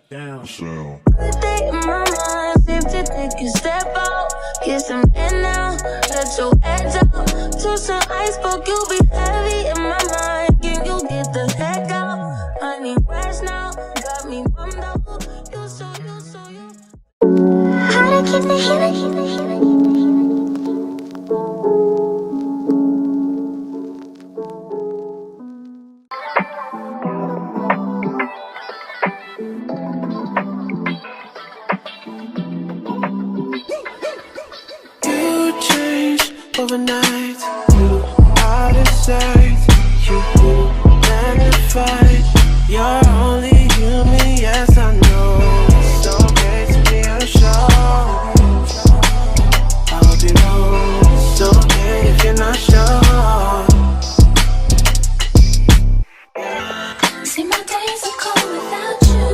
Down. Sound. In my mind, seem to take a step out. Get some in now, let your edge out. To some iceberg, you'll be heavy in my mind. Can you get the heck out? I need rest now, got me bummed out. You. How to keep the healing. Overnight, you out of sight, you magnified. You're only human, yes I know. It's okay to be unsure. I hope you know it's okay if you're not sure. See, my days are cold without you,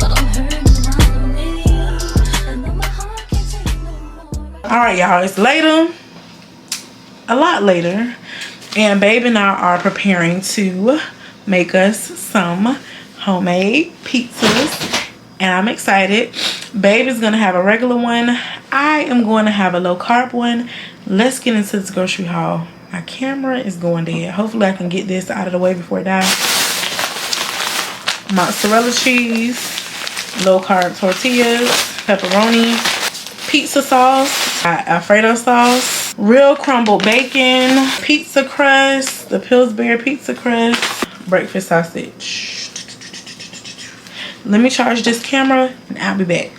but I'm hurting when I'm with you. I know my heart can't take no more. Alright y'all, it's later. A lot later, and babe and I are preparing to make us some homemade pizzas, and I'm excited. Babe is gonna have a regular one. I am going to have a low carb one. Let's get into this grocery haul. My camera is going dead. Hopefully I can get this out of the way before it dies. Mozzarella cheese, low carb tortillas, pepperoni, pizza sauce, Alfredo sauce, real crumbled bacon, pizza crust, the Pillsbury pizza crust, breakfast sausage. Let me charge this camera and I'll be back.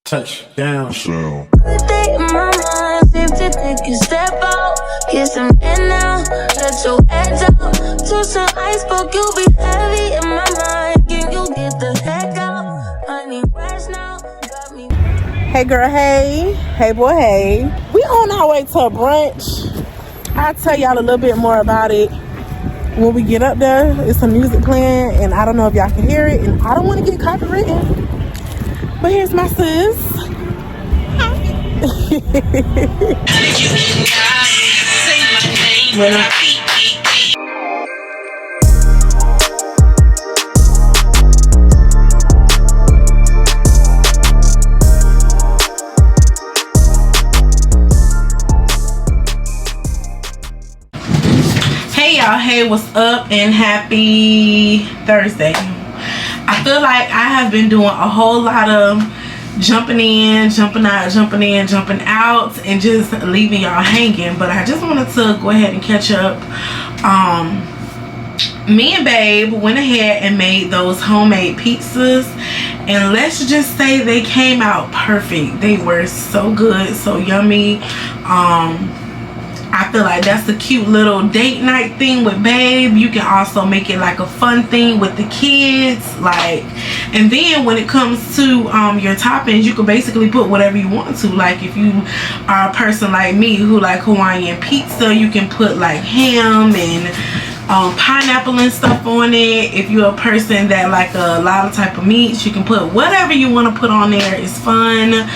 Touchdown. Sound. In my mind, seem to take a step out. Get some in now, let your edge out. To some iceberg, you'll be heavy in my mind. Can you get the heck out? I need rest now, got me. Hey girl, hey. Hey boy, hey. We on our way to a brunch. I'll tell y'all a little bit more about it when we get up there. It's some music playing and I don't know if y'all can hear it, and I don't want to get copywritten. But here's my sis. Hey y'all, hey, what's up, and happy Thursday. I feel like I have been doing a whole lot of jumping in, jumping out, jumping in, jumping out, and just leaving y'all hanging, but I just wanted to go ahead and catch up. Me and babe went ahead and made those homemade pizzas, and let's just say they came out perfect. They were so good, so yummy. I feel like that's a cute little date night thing with babe. You can also make it like a fun thing with the kids, like, and then when it comes to your toppings, you can basically put whatever you want to. Like if you are a person like me who like Hawaiian pizza, you can put like ham and pineapple and stuff on it. If you're a person that like a lot of type of meats, you can put whatever you want to put on there. It's fun.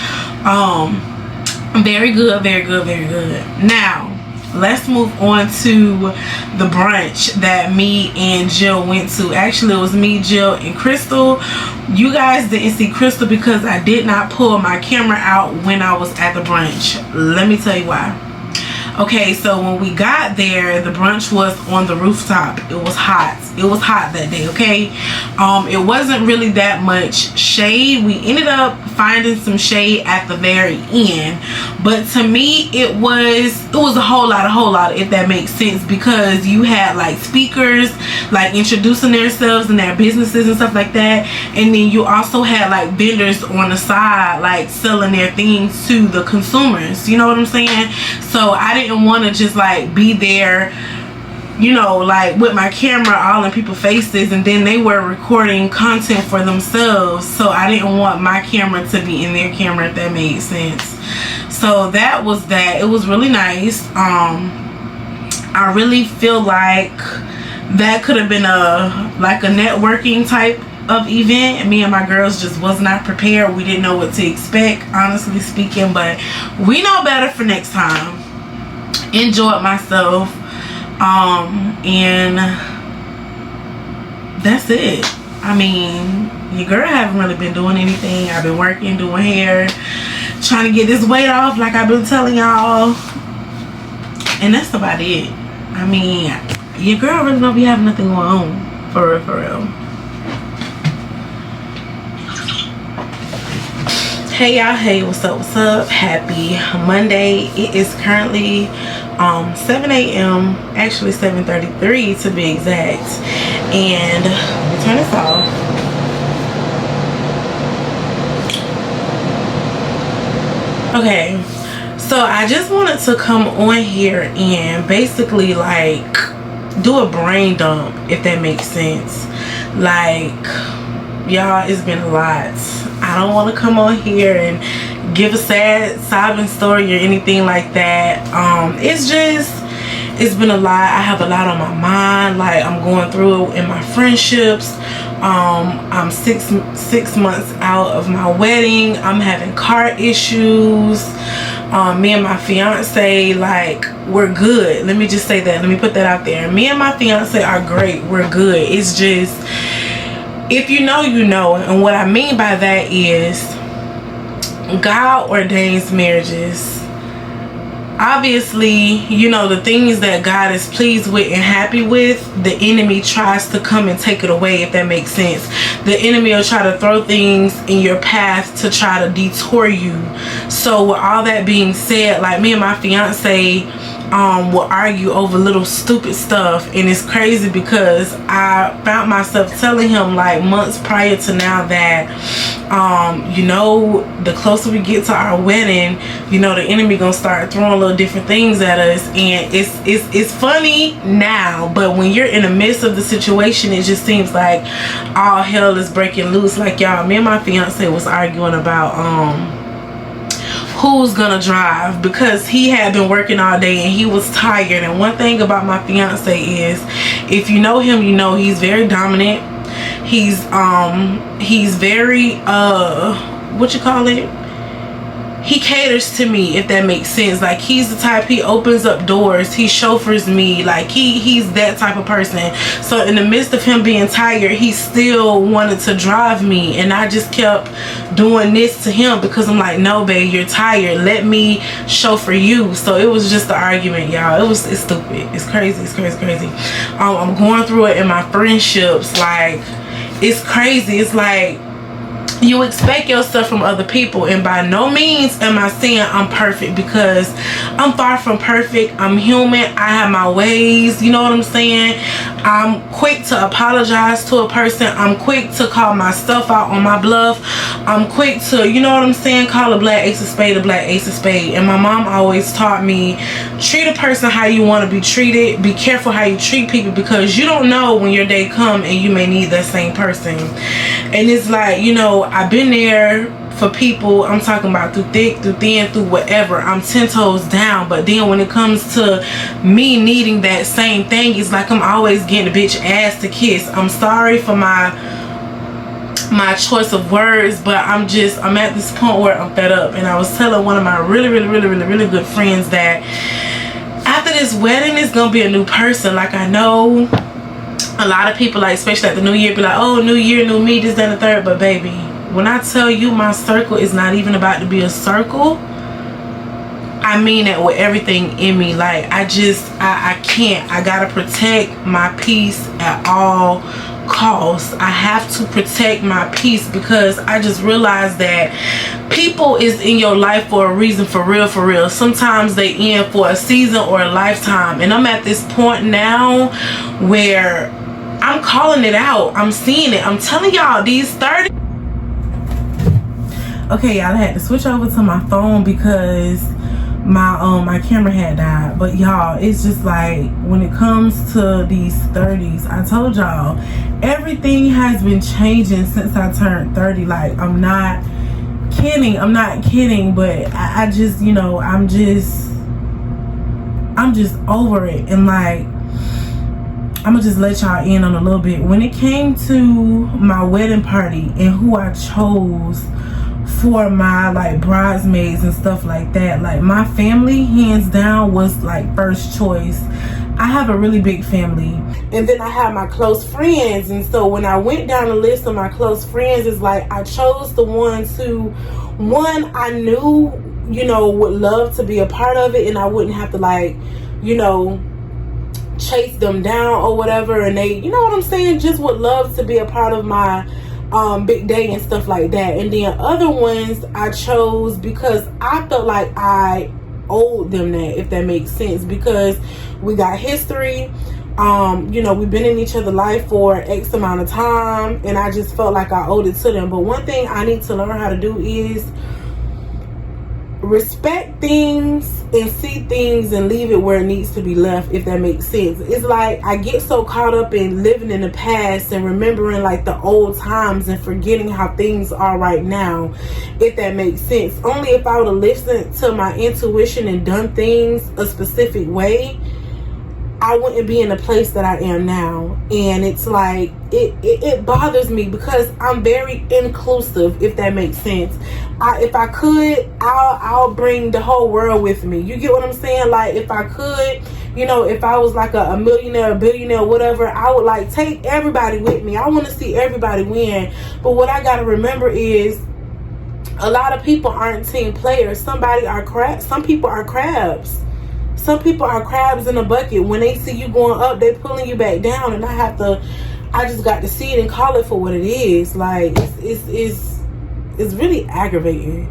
Very good, very good, very good. Now let's move on to the brunch that me and Jill went to. Actually, it was me, Jill, and Crystal. You guys didn't see Crystal because I did not pull my camera out when I was at the brunch. Let me tell you why. Okay, so when we got there, the brunch was on the rooftop. It was hot. It was hot that day, okay? It wasn't really that much shade. We ended up finding some shade at the very end. But to me, it was a whole lot, if that makes sense, because you had like speakers like introducing themselves and their businesses and stuff like that. And then you also had like vendors on the side like selling their things to the consumers. You know what I'm saying? So I didn't want to just like be there, you know, like with my camera all in people's faces, and then they were recording content for themselves. So I didn't want my camera to be in their camera, if that made sense. So that was that. It was really nice. I really feel like that could have been a networking type of event. Me and my girls just was not prepared. We didn't know what to expect, honestly speaking, but we know better for next time. Enjoyed myself, and that's it. I mean, your girl haven't really been doing anything. I've been working, doing hair, trying to get this weight off like I've been telling y'all. And that's about it. I mean, your girl really don't be having nothing going on. For real, for real. Hey y'all, hey, what's up, happy Monday. It is currently 7 a.m, actually 7:33 to be exact, and let me turn this off. Okay, so I just wanted to come on here and basically like do a brain dump, if that makes sense. Like, y'all, it's been a lot. I don't want to come on here and give a sad sobbing story or anything like that. It's been a lot. I have a lot on my mind. Like, I'm going through it in my friendships. I'm six months out of my wedding. I'm having car issues. Me and my fiance, like, we're good. Let me just say that. Let me put that out there. Me and my fiance are great. We're good. It's just, if you know, you know. And what I mean by that is, God ordains marriages. Obviously, you know, the things that God is pleased with and happy with, the enemy tries to come and take it away, if that makes sense. The enemy will try to throw things in your path to try to detour you. So with all that being said, like, me and my fiance will argue over little stupid stuff, and it's crazy because I found myself telling him like months prior to now that you know, the closer we get to our wedding, you know, the enemy gonna start throwing little different things at us. And it's funny now, but when you're in the midst of the situation, it just seems like all hell is breaking loose. Like, y'all, me and my fiance was arguing about who's gonna drive, because he had been working all day and he was tired. And one thing about my fiance is, if you know him, you know he's very dominant. He's very what you call it, he caters to me, if that makes sense. Like, he's the type, he opens up doors, he chauffeurs me, like he's that type of person. So in the midst of him being tired, he still wanted to drive me, and I just kept doing this to him because I'm like, no babe, you're tired, let me chauffeur you. So it was just an argument, y'all. It's stupid, it's crazy, it's crazy. I'm going through it in my friendships. Like, it's crazy. It's like, you expect yourself from other people, and by no means am I saying I'm perfect, because I'm far from perfect. I'm human. I have my ways, you know what I'm saying? I'm quick to apologize to a person. I'm quick to call myself out on my bluff. I'm quick to, you know what I'm saying, call a black ace of spade a black ace of spade. And my mom always taught me, treat a person how you want to be treated. Be careful how you treat people, because you don't know when your day come and you may need that same person. And it's like, you know, I've been there for people. I'm talking about through thick, through thin, through whatever. I'm 10 toes down. But then when it comes to me needing that same thing, it's like I'm always getting a bitch ass to kiss. I'm sorry for my choice of words, but I'm at this point where I'm fed up. And I was telling one of my really good friends that after this wedding, it's gonna be a new person. Like, I know a lot of people, like, especially at the new year, be like, oh, new year, new me, this, that, and the third. But baby, when I tell you my circle is not even about to be a circle, I mean that with everything in me. Like, I can't. I gotta protect my peace at all costs. I have to protect my peace, because I just realized that people is in your life for a reason, for real. Sometimes they in for a season or a lifetime. And I'm at this point now where I'm calling it out. I'm seeing it. I'm telling y'all, these 30. Okay, y'all, I had to switch over to my phone because my camera had died. But y'all, it's just like, when it comes to these 30s, I told y'all, everything has been changing since I turned 30. Like, I'm not kidding, but I just, you know, I'm just over it. And like, I'm gonna just let y'all in on a little bit. When it came to my wedding party and who I chose for my like bridesmaids and stuff like that, like, my family hands down was like first choice. I have a really big family, and then I have my close friends. And so when I went down the list of my close friends, it's like I chose the ones who, one, I knew, you know, would love to be a part of it, and I wouldn't have to, like, you know, chase them down or whatever, and they, you know what I'm saying, just would love to be a part of my big day and stuff like that. And then other ones I chose because I felt like I owed them that, if that makes sense, because we got history. You know, we've been in each other's life for X amount of time, and I just felt like I owed it to them. But one thing I need to learn how to do is respect things and see things and leave it where it needs to be left, if that makes sense. It's like I get so caught up in living in the past and remembering like the old times and forgetting how things are right now, if that makes sense. Only if I would have listened to my intuition and done things a specific way, I wouldn't be in the place that I am now. And it's like it bothers me because I'm very inclusive, if that makes sense. If I could, I'll bring the whole world with me. You get what I'm saying? Like, if I could, you know, if I was like a millionaire, a billionaire, whatever, I would like take everybody with me. I want to see everybody win. But what I got to remember is a lot of people aren't team players. Some people are crabs. Some people are crabs in a bucket. When they see you going up, they're pulling you back down, and I just got to see it and call it for what it is. Like, it's really aggravating.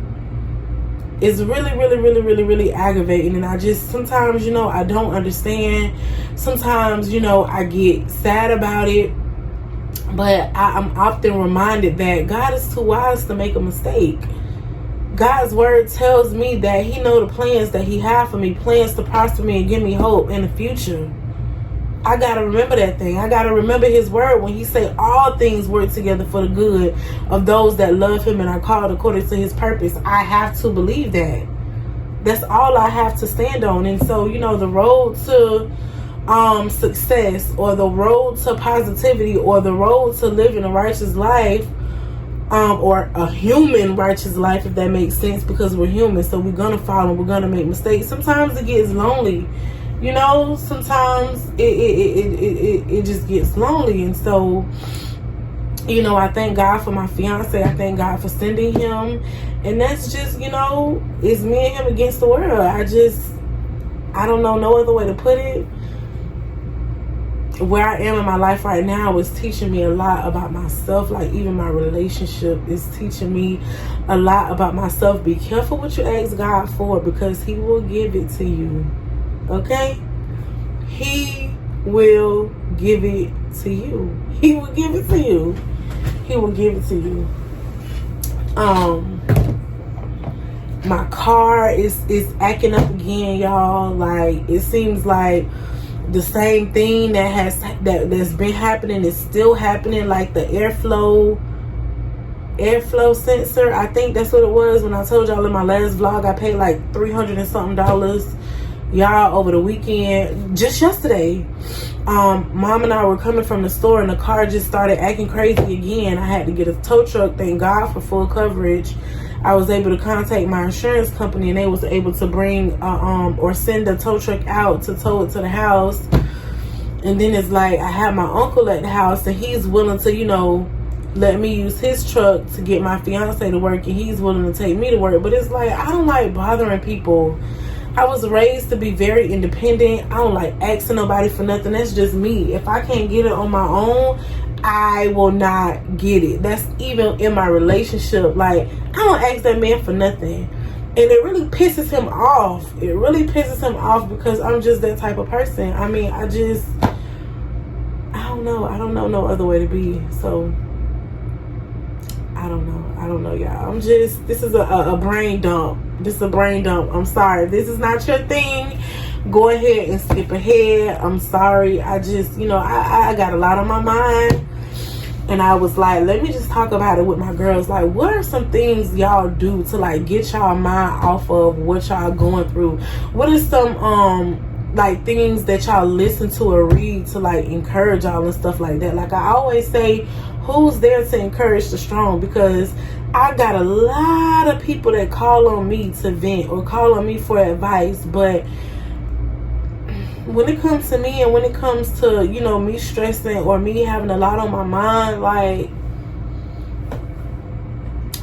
It's really aggravating. And I just, sometimes, you know, I don't understand. Sometimes, you know, I get sad about it. But I'm often reminded that God is too wise to make a mistake. God's word tells me that he know the plans that he have for me, plans to prosper me and give me hope in the future. I got to remember that thing. I got to remember his word when he say all things work together for the good of those that love him and are called according to his purpose. I have to believe that. That's all I have to stand on. And so, you know, the road to success, or the road to positivity, or the road to living a righteous life, or a human righteous life, if that makes sense, because we're human, so we're gonna fall and we're gonna make mistakes. Sometimes it gets lonely, you know. Sometimes it just gets lonely. And so, you know, I thank God for my fiance. I thank God for sending him, and that's just, you know, it's me and him against the world. I don't know no other way to put it. Where I am in my life right now is teaching me a lot about myself. Like, even my relationship is teaching me a lot about myself. Be careful what you ask God for, because he will give it to you. Okay? He will give it to you. He will give it to you. He will give it to you. My car is acting up again, y'all. Like, it seems like the same thing that's been happening is still happening. Like the airflow sensor, I think that's what it was. When I told y'all in my last vlog, I paid like $300 and something, y'all, over the weekend. Just yesterday, Mom and I were coming from the store, and the car just started acting crazy again. I had to get a tow truck. Thank God for full coverage. I was able to contact my insurance company, and they was able to bring or send a tow truck out to tow it to the house. And then it's like, I have my uncle at the house, and he's willing to, you know, let me use his truck to get my fiance to work, and he's willing to take me to work. But it's like, I don't like bothering people. I was raised to be very independent. I don't like asking nobody for nothing. That's just me. If I can't get it on my own, I will not get it. That's even in my relationship. Like, I don't ask that man for nothing. And it really pisses him off. It really pisses him off because I'm just that type of person. I mean, I don't know. I don't know no other way to be. So, I don't know, y'all. This is a brain dump. This is a brain dump. I'm sorry. If this is not your thing, go ahead and skip ahead. I'm sorry. I just, you know, I got a lot on my mind. And I was like, let me just talk about it with my girls. Like, what are some things y'all do to, like, get y'all mind off of what y'all going through? What are some, like, things that y'all listen to or read to, like, encourage y'all and stuff like that? Like, I always say, who's there to encourage the strong? Because I got a lot of people that call on me to vent or call on me for advice, but when it comes to me and when it comes to, you know, me stressing or me having a lot on my mind, like,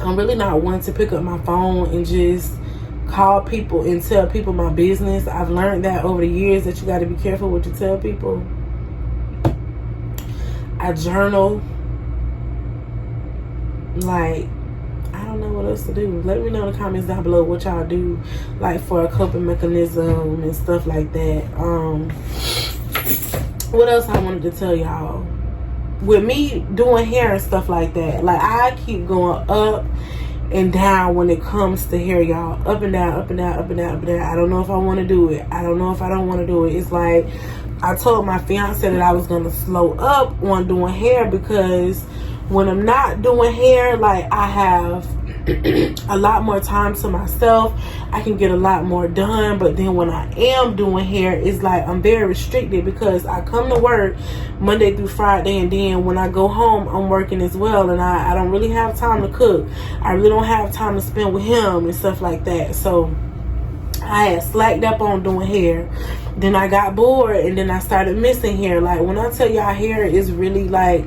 I'm really not one to pick up my phone and just call people and tell people my business. I've learned that over the years that you got to be careful what you tell people. I journal. Like, I don't know what else to do. Let me know in the comments down below what y'all do, like, for a coping mechanism and stuff like that. What else I wanted to tell y'all? With me doing hair and stuff like that, like, I keep going up and down when it comes to hair, y'all. Up and down, up and down, up and down, up and down. I don't know if I want to do it. I don't know if I don't want to do it. It's like, I told my fiance that I was going to slow up on doing hair, because when I'm not doing hair, like, I have a lot more time to myself. I can get a lot more done. But then when I am doing hair, it's like I'm very restricted, because I come to work Monday through Friday, and then when I go home, I'm working as well, and I don't really have time to cook. I really don't have time to spend with him and stuff like that. So I had slacked up on doing hair. Then I got bored, and then I started missing hair. Like, when I tell y'all, hair is really like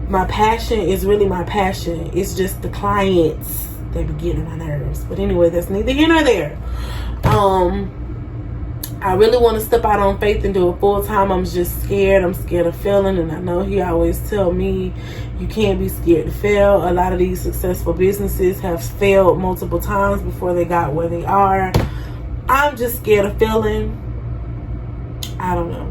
my passion. Is really my passion. It's just the clients that be getting on my nerves. But anyway, that's neither here nor there. I really want to step out on faith and do it full time. I'm just scared. I'm scared of failing, and I know he always tell me you can't be scared to fail. A lot of these successful businesses have failed multiple times before they got where they are. I'm just scared of failing. I don't know.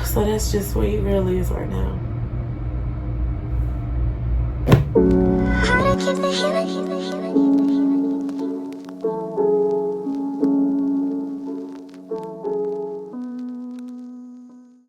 So that's just where your girl is right now. How to keep the healing.